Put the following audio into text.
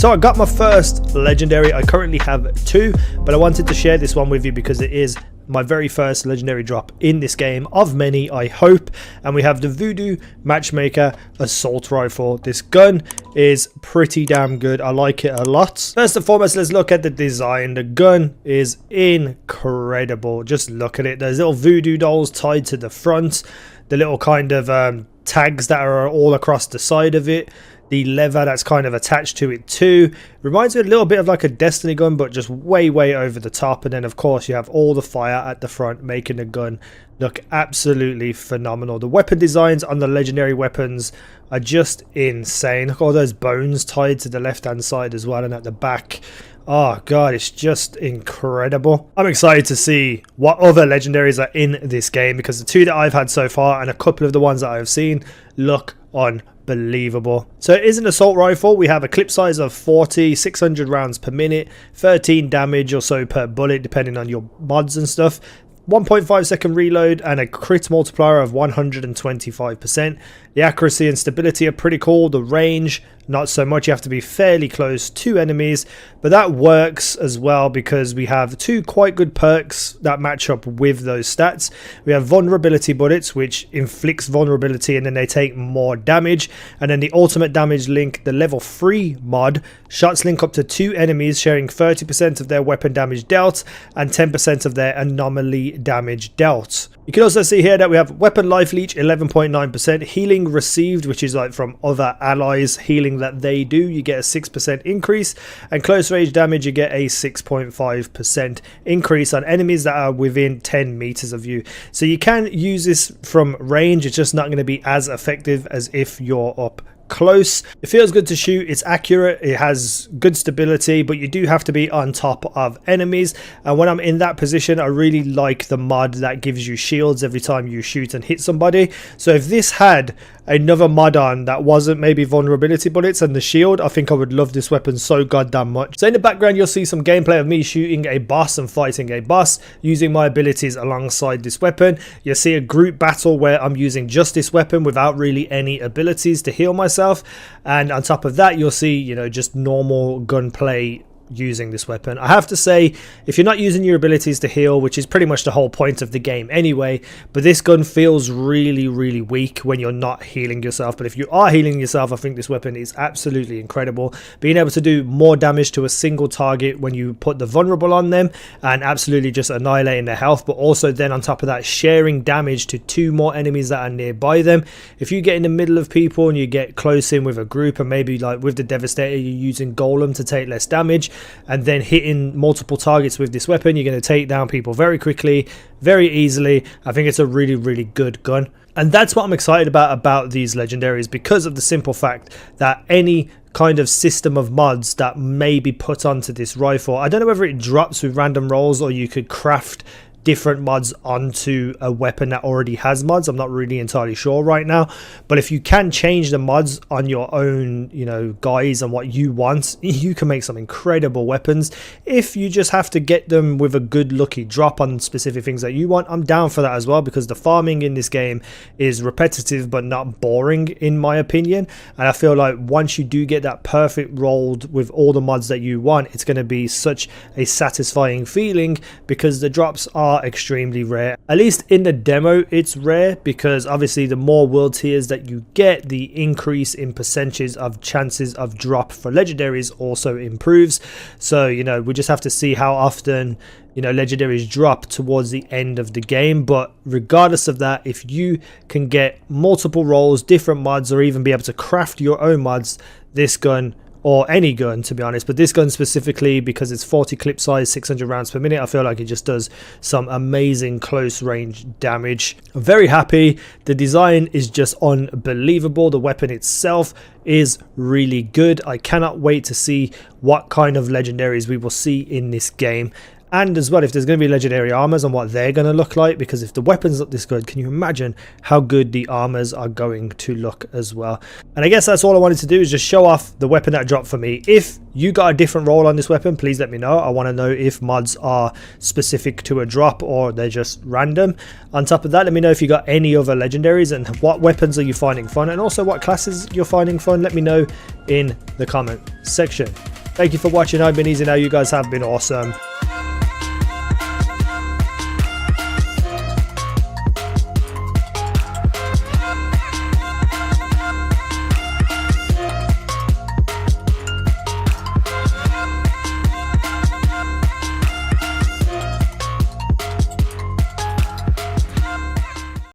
So I got my first legendary. I currently have 2, but I wanted to share this one with you because it is my very first legendary drop in this game of many, I hope. And we have the Voodoo Matchmaker assault rifle. This gun is pretty damn good. I like it a lot. First and foremost, let's look at the design. The gun is incredible. Just look at it. There's little voodoo dolls tied to the front, the little kind of tags that are all across the side of it, the lever that's kind of attached to it too. Reminds me a little bit of like a Destiny gun, but just way over the top. And then of course you have all the fire at the front, making the gun look absolutely phenomenal. The weapon designs on the legendary weapons are just insane. Look at all those bones tied to the left hand side as well, and at the back. Oh god, it's just incredible. I'm excited to see what other legendaries are in this game, because the 2 that I've had so far and a couple of the ones that I've seen look unbelievable. So it is an assault rifle. We have a clip size of 40, 600 rounds per minute, 13 damage or so per bullet depending on your mods and stuff, 1.5 second reload, and a crit multiplier of 125%. The accuracy and stability are pretty cool. The range, not so much. You have to be fairly close to enemies, but that works as well because we have 2 quite good perks that match up with those stats. We have vulnerability bullets, which inflicts vulnerability and then they take more damage. And then the ultimate damage link, the level 3 mod, shots link up to 2 enemies, sharing 30% of their weapon damage dealt and 10% of their anomaly damage dealt. You can also see here that we have weapon life leech 11.9%, healing received, which is like from other allies healing that they do, you get a 6% increase, and close range damage you get a 6.5% increase on enemies that are within 10 meters of you. So you can use this from range, it's just not going to be as effective as if you're up close. It feels good to shoot, it's accurate, it has good stability, but you do have to be on top of enemies. And when I'm in that position, I really like the mod that gives you shields every time you shoot and hit somebody. So if this had another mod on that wasn't maybe vulnerability bullets and the shield, I think I would love this weapon so goddamn much. So in the background you'll see some gameplay of me shooting a boss and fighting a boss using my abilities alongside this weapon. You'll see a group battle where I'm using just this weapon without really any abilities to heal myself, and on top of that you'll see, you know, just normal gunplay using this weapon. I have to say, if you're not using your abilities to heal, which is pretty much the whole point of the game anyway, but this gun feels really weak when you're not healing yourself. But if you are healing yourself, I think this weapon is absolutely incredible. Being able to do more damage to a single target when you put the vulnerable on them and absolutely just annihilating their health, but also then on top of that sharing damage to 2 more enemies that are nearby them. If you get in the middle of people and you get close in with a group, and maybe like with the Devastator you're using Golem to take less damage, and then hitting multiple targets with this weapon, you're going to take down people very quickly, very easily. I think it's a really good gun, and that's what I'm excited about these legendaries, because of the simple fact that any kind of system of mods that may be put onto this rifle, I don't know whether it drops with random rolls or you could craft different mods onto a weapon that already has mods. I'm not really entirely sure right now, but if you can change the mods on your own, you know, guise and what you want, you can make some incredible weapons. If you just have to get them with a good lucky drop on specific things that you want, I'm down for that as well, because the farming in this game is repetitive but not boring in my opinion. And I feel like once you do get that perfect rolled with all the mods that you want, it's going to be such a satisfying feeling, because the drops are extremely rare. At least in the demo it's rare, because obviously the more world tiers that you get, the increase in percentages of chances of drop for legendaries also improves. So, you know, we just have to see how often, you know, legendaries drop towards the end of the game. But regardless of that, if you can get multiple rolls, different mods, or even be able to craft your own mods, this gun, or any gun to be honest, but this gun specifically, because it's 40 clip size, 600 rounds per minute, I feel like it just does some amazing close range damage. I'm very happy. The design is just unbelievable. The weapon itself is really good. I cannot wait to see what kind of legendaries we will see in this game. And as well, if there's going to be legendary armors and what they're going to look like, because if the weapons look this good, can you imagine how good the armors are going to look as well? And I guess that's all I wanted to do, is just show off the weapon that dropped for me. If you got a different role on this weapon, please let me know. I want to know if mods are specific to a drop or they're just random. On top of that, let me know if you got any other legendaries and what weapons are you finding fun, and also what classes you're finding fun. Let me know in the comment section. Thank you for watching. I've been easynow. You guys have been awesome.